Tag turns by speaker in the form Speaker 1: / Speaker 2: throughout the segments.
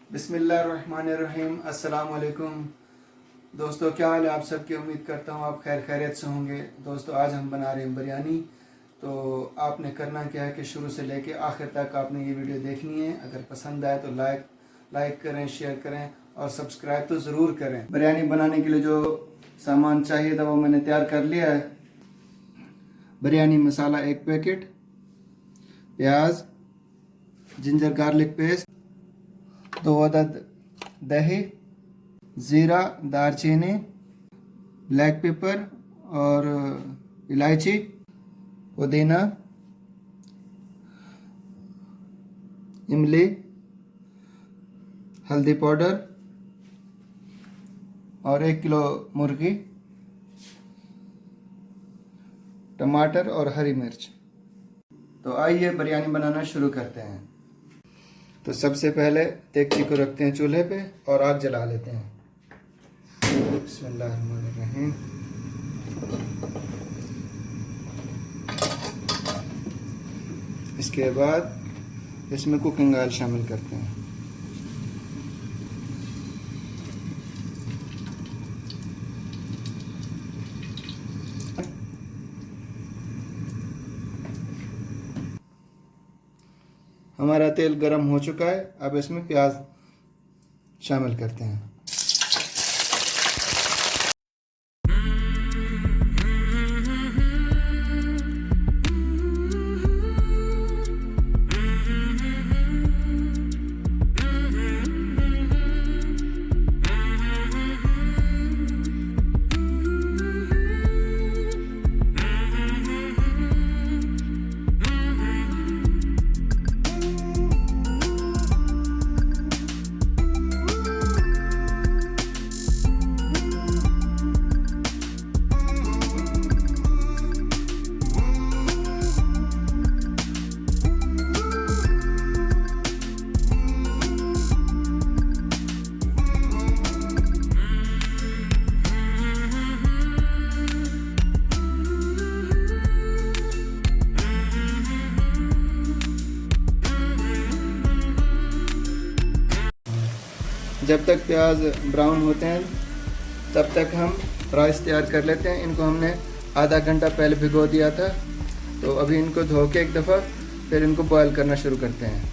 Speaker 1: बिस्मिल्लाहिर्रहमानिर्रहीम। अस्सलाम वालेकुम दोस्तों, क्या हाल है आप सबकी। उम्मीद करता हूँ आप खैर खैरियत से होंगे। दोस्तों आज हम बना रहे हैं बिरयानी। तो आपने करना क्या है कि शुरू से लेके आखिर तक आपने ये वीडियो देखनी है। अगर पसंद आए तो लाइक करें, शेयर करें और सब्सक्राइब तो ज़रूर करें। बिरयानी बनाने के लिए जो सामान चाहिए था वो मैंने तैयार कर लिया है। बिरयानी मसाला 1 पैकेट, प्याज, जिंजर गार्लिक पेस्ट, 2 अदद दही, ज़ीरा, दालचीनी, ब्लैक पेपर और इलायची, पुदीना, इमली, हल्दी पाउडर और 1 किलो मुर्गी, टमाटर और हरी मिर्च। तो आइए बिरयानी बनाना शुरू करते हैं। तो सबसे पहले देगची को रखते हैं चूल्हे पे और आग जला लेते हैं। बिस्मिल्लाहिर्रहमानिर्रहीम। इसके बाद इसमें कुकिंग ऑयल शामिल करते हैं। हमारा तेल गरम हो चुका है। अब इसमें प्याज शामिल करते हैं। जब तक प्याज ब्राउन होते हैं तब तक हम राइस तैयार कर लेते हैं। इनको हमने आधा घंटा पहले भिगो दिया था। तो अभी इनको धो के एक दफ़ा फिर इनको बॉयल करना शुरू करते हैं।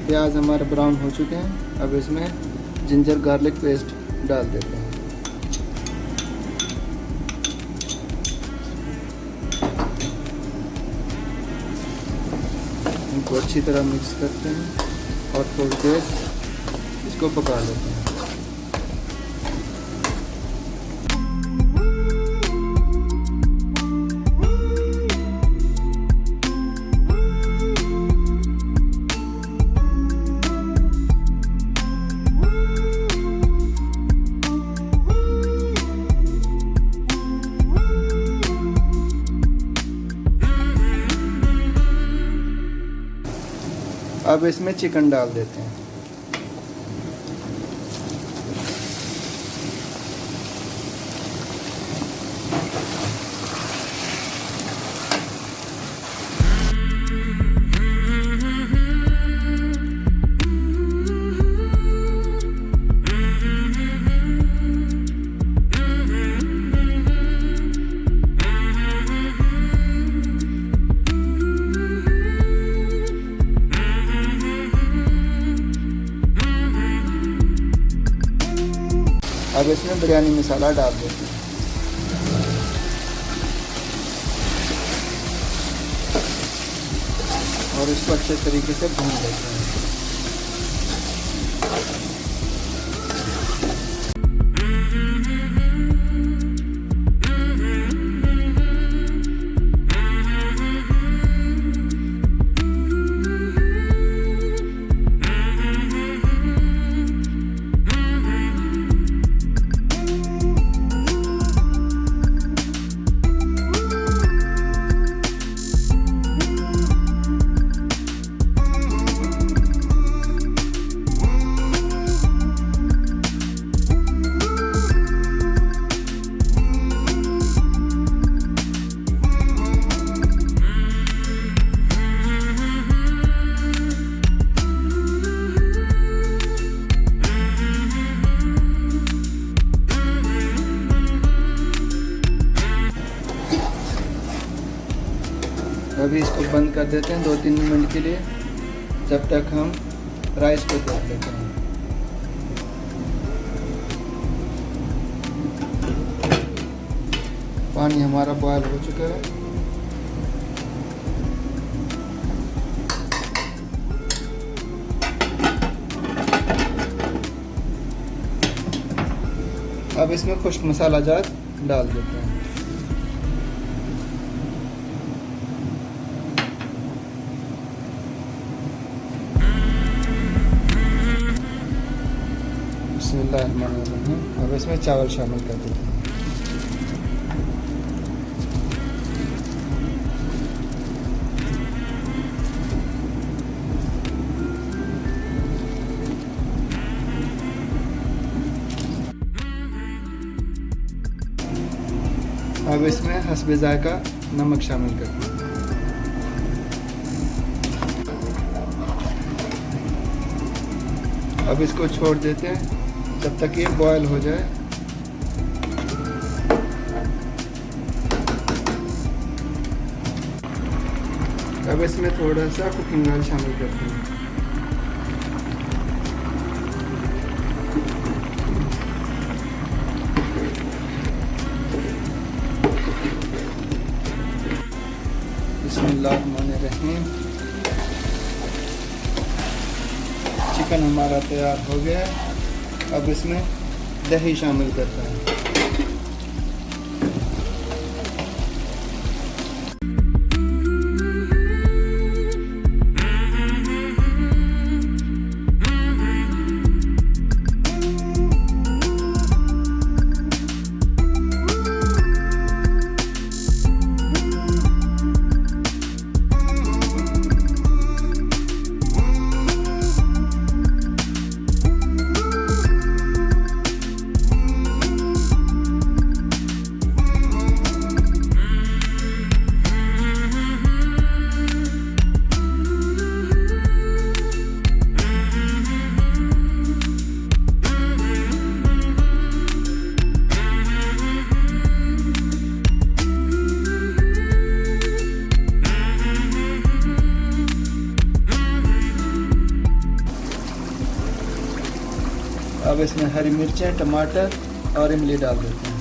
Speaker 1: प्याज हमारे ब्राउन हो चुके हैं। अब इसमें जिंजर गार्लिक पेस्ट डाल देते हैं। इनको अच्छी तरह मिक्स करते हैं और थोड़ी देर इसको पका लेते हैं। अब इसमें चिकन डाल देते हैं। अब इसमें बिरयानी मसाला डाल देते हैं। और इसको अच्छे तरीके से भून लेते हैं। अभी इसको बंद कर देते हैं 2-3 मिनट के लिए, जब तक हम राइस को देख लेते हैं। पानी हमारा बॉयल हो चुका है। अब इसमें खुश्क मसाला जात डाल देते हैं। बिस्मिल्लाहिर्रहमानिर्रहीम। अब इसमें चावल शामिल कर देते हैं। अब इसमें हस्बे जायका नमक शामिल करते हैं। अब इसको छोड़ देते हैं जब तक ये बॉयल हो जाए। अब इसमें थोड़ा सा कुकिंग ऑयल शामिल करते हैं। बिस्मिल्लाहिर्रहमानिर्रहीम। चिकन हमारा तैयार हो गया है। अब इसमें दही शामिल करते हैं। अब इसमें हरी मिर्चें, टमाटर और इमली डाल देते हैं।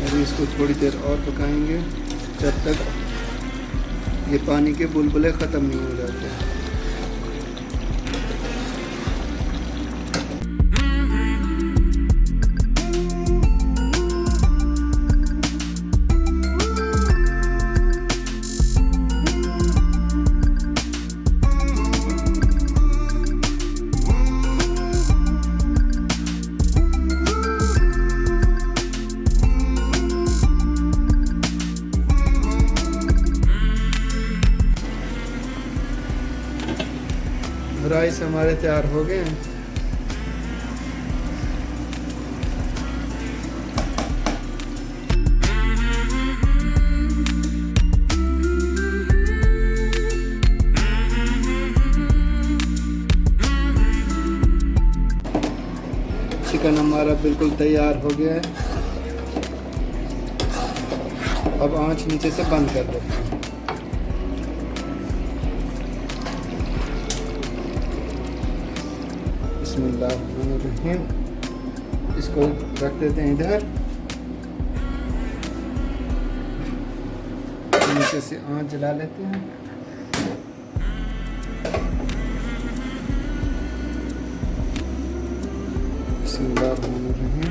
Speaker 1: अभी इसको थोड़ी देर और पकाएंगे जब तक ये पानी के बुलबुले ख़त्म नहीं हो जाते। राइस हमारे तैयार हो गए हैं। चिकन हमारा बिल्कुल तैयार हो गया है। अब आंच नीचे से बंद कर देते हैं। बिस्मिल्लाहिर्रहमानिर्रहीम। इसको रख देते हैं इधर। नीचे से आंच जला लेते हैं। बिस्मिल्लाहिर्रहमानिर्रहीम।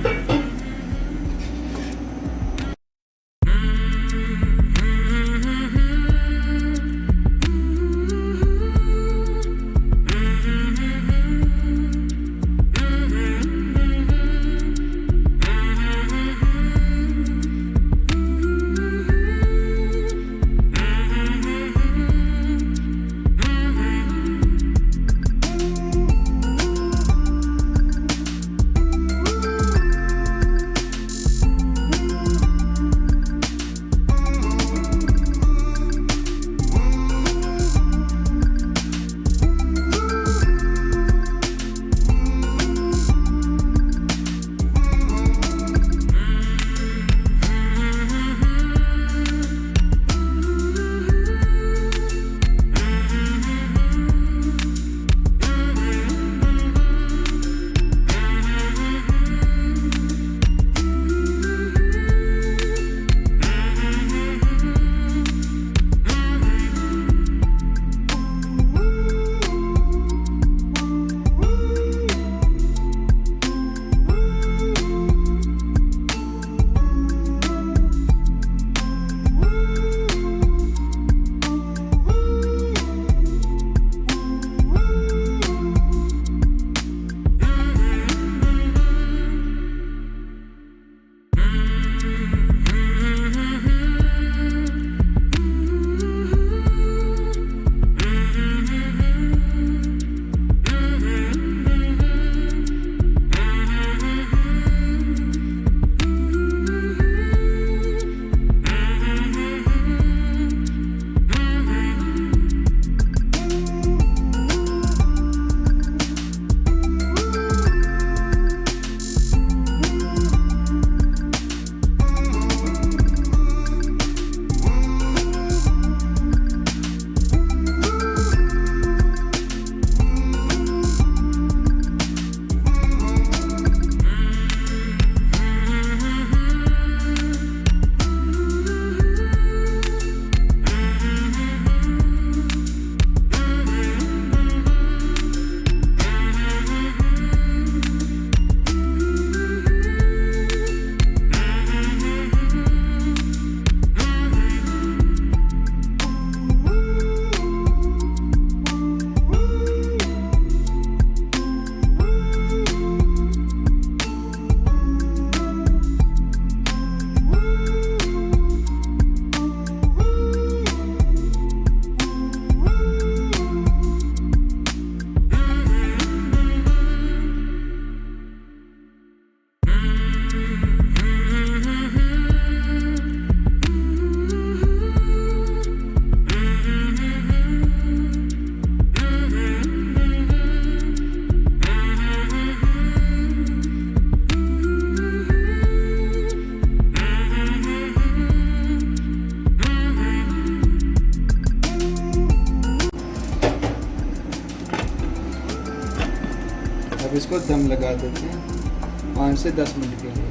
Speaker 1: अब इसको दम लगा देते हैं 5 से 10 मिनट के लिए।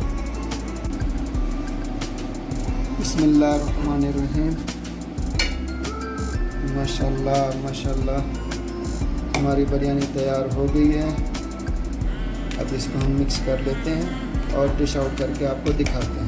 Speaker 1: बिस्मिल्लाहिर्रहमानिर्रहीम। माशाल्लाह माशाल्लाह हमारी बिरयानी तैयार हो गई है। अब इसको हम मिक्स कर लेते हैं और डिश आउट करके आपको दिखाते हैं।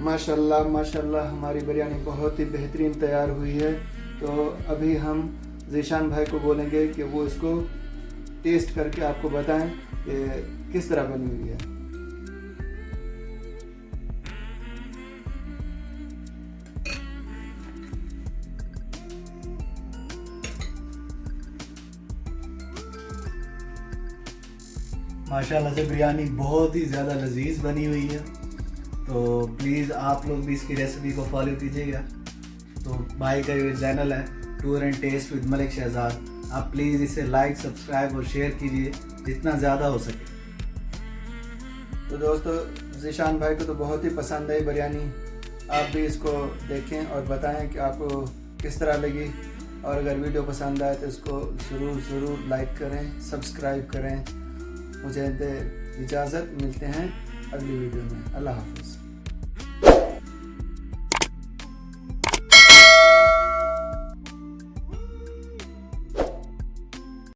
Speaker 1: माशाल्लाह माशाल्लाह हमारी बिरयानी बहुत ही बेहतरीन तैयार हुई है। तो अभी हम ज़ीशान भाई को बोलेंगे कि वो इसको टेस्ट करके आपको बताएं कि किस तरह बनी हुई है।
Speaker 2: माशाल्लाह से बिरयानी बहुत ही ज़्यादा लजीज बनी हुई है। तो प्लीज़ आप लोग भी इसकी रेसिपी को फॉलो कीजिएगा। तो भाई का ये चैनल है tour and taste with Malik Shahzad, आप प्लीज़ इसे लाइक सब्सक्राइब और शेयर कीजिए जितना ज़्यादा हो सके।
Speaker 1: तो दोस्तों ज़ीशान भाई को तो बहुत ही पसंद आई बिरयानी। आप भी इसको देखें और बताएं कि आपको किस तरह लगी। और अगर वीडियो पसंद आए तो इसको ज़रूर लाइक करें, सब्सक्राइब करें। मुझे दे इजाज़त, मिलते हैं अगली वीडियो में। अल्लाह हाफ़िज़।